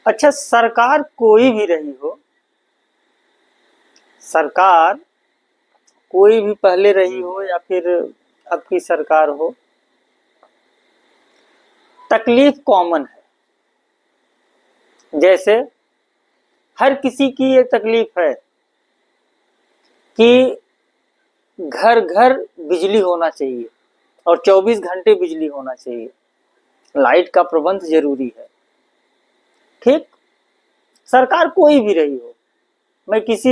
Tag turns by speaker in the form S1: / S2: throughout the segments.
S1: अच्छा, सरकार कोई भी रही हो, सरकार कोई भी पहले रही हो या फिर अब की सरकार हो, तकलीफ कॉमन है। जैसे हर किसी की ये तकलीफ है कि घर घर बिजली होना चाहिए और 24 घंटे बिजली होना चाहिए, लाइट का प्रबंध जरूरी है। ठीक, सरकार कोई भी रही हो, मैं किसी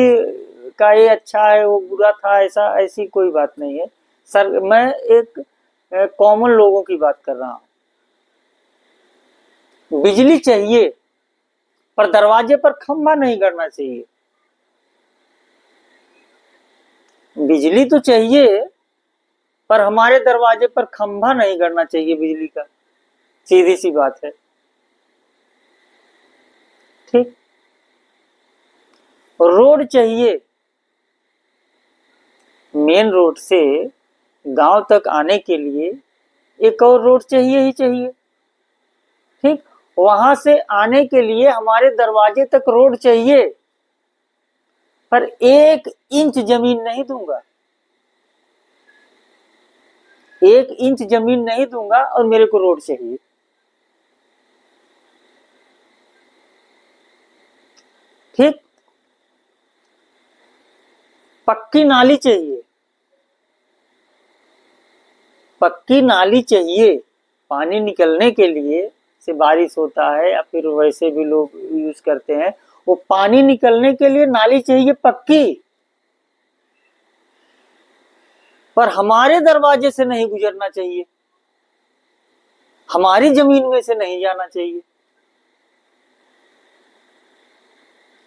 S1: का ये अच्छा है वो बुरा था ऐसा ऐसी कोई बात नहीं है। सर मैं एक कॉमन लोगों की बात कर रहा हूँ। बिजली चाहिए पर दरवाजे पर खंभा नहीं करना चाहिए। बिजली तो चाहिए पर हमारे दरवाजे पर खंभा नहीं करना चाहिए बिजली का, सीधी सी बात है। ठीक, रोड चाहिए, मेन रोड से गांव तक आने के लिए एक और रोड चाहिए ही चाहिए। ठीक, वहां से आने के लिए हमारे दरवाजे तक रोड चाहिए, पर 1 इंच जमीन नहीं दूंगा, 1 इंच जमीन नहीं दूंगा और मेरे को रोड चाहिए। ठीक, पक्की नाली चाहिए, पक्की नाली चाहिए पानी निकलने के लिए, से बारिश होता है या फिर वैसे भी लोग यूज करते हैं, वो पानी निकलने के लिए नाली चाहिए पक्की, पर हमारे दरवाजे से नहीं गुजरना चाहिए, हमारी जमीन में से नहीं जाना चाहिए।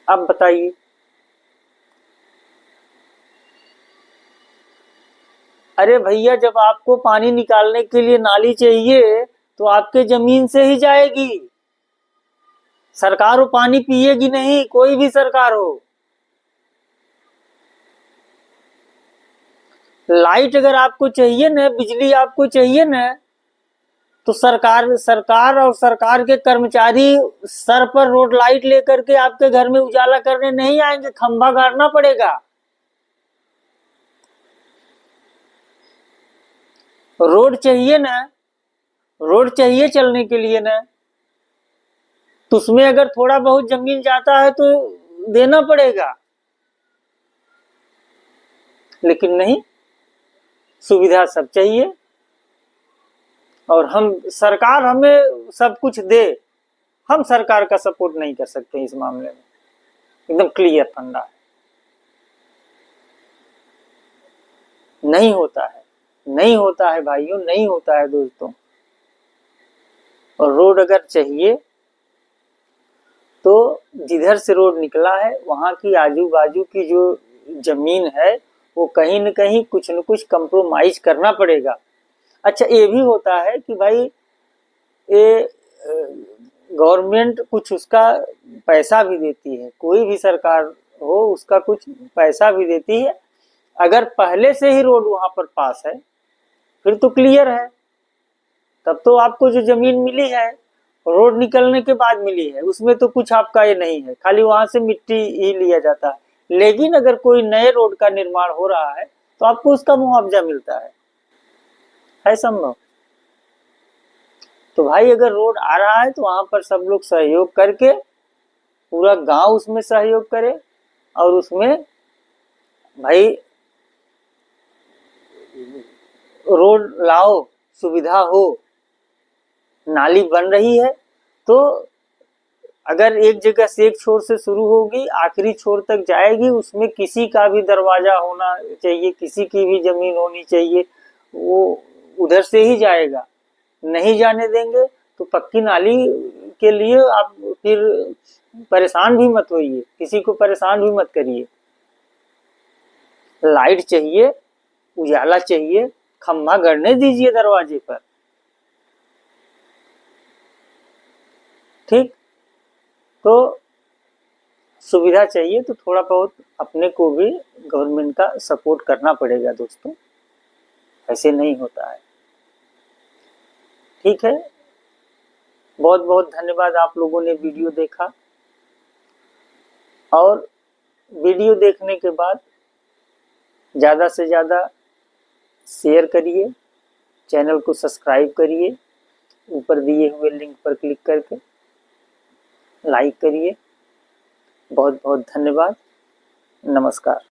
S1: अब बताइए, अरे भैया जब आपको पानी निकालने के लिए नाली चाहिए तो आपके जमीन से ही जाएगी, सरकार वो पानी पिएगी नहीं, कोई भी सरकार हो। लाइट अगर आपको चाहिए ना, बिजली आपको चाहिए ना, तो सरकार सरकार और सरकार के कर्मचारी सर पर रोड लाइट लेकर के आपके घर में उजाला करने नहीं आएंगे, खंभा गाड़ना पड़ेगा। रोड चाहिए ना, रोड चाहिए चलने के लिए ना, तो उसमें अगर थोड़ा बहुत जमीन जाता है तो देना पड़ेगा, लेकिन नहीं, सुविधा सब चाहिए और हम सरकार हमें सब कुछ दे, हम सरकार का सपोर्ट नहीं कर सकते इस मामले में, एकदम क्लियर फंडा है। नहीं होता है, नहीं होता है भाइयों, नहीं होता है दोस्तों। और रोड अगर चाहिए तो जिधर से रोड निकला है वहां की आजू बाजू की जो जमीन है वो कहीं न कहीं कुछ न कुछ कंप्रोमाइज करना पड़ेगा। अच्छा, ये भी होता है कि भाई ये गवर्नमेंट कुछ उसका पैसा भी देती है, कोई भी सरकार हो उसका कुछ पैसा भी देती है। अगर पहले से ही रोड वहां पर पास है फिर तो क्लियर है, तब तो आपको जो जमीन मिली है रोड निकलने के बाद मिली है, उसमें तो कुछ आपका ये नहीं है, खाली वहां से मिट्टी ही लिया जाता है। लेकिन अगर कोई नए रोड का निर्माण हो रहा है तो आपको उसका मुआवजा मिलता है संभव। तो भाई अगर रोड आ रहा है तो वहां पर सब लोग सहयोग करके, पूरा गांव उसमें सहयोग करे और उसमें भाई रोड लाओ, सुविधा हो। नाली बन रही है तो अगर एक जगह से एक छोर से शुरू होगी आखिरी छोर तक जाएगी, उसमें किसी का भी दरवाजा होना चाहिए, किसी की भी जमीन होनी चाहिए, वो उधर से ही जाएगा। नहीं जाने देंगे तो पक्की नाली के लिए आप फिर परेशान भी मत होइए, किसी को परेशान भी मत करिए। लाइट चाहिए, उजाला चाहिए, खंभा गड़ने दीजिए दरवाजे पर। ठीक, तो सुविधा चाहिए तो थोड़ा बहुत अपने को भी गवर्नमेंट का सपोर्ट करना पड़ेगा दोस्तों, ऐसे नहीं होता है। ठीक है, बहुत बहुत धन्यवाद, आप लोगों ने वीडियो देखा। और वीडियो देखने के बाद ज़्यादा से ज़्यादा शेयर करिए, चैनल को सब्सक्राइब करिए, ऊपर दिए हुए लिंक पर क्लिक करके लाइक करिए। बहुत बहुत धन्यवाद। नमस्कार।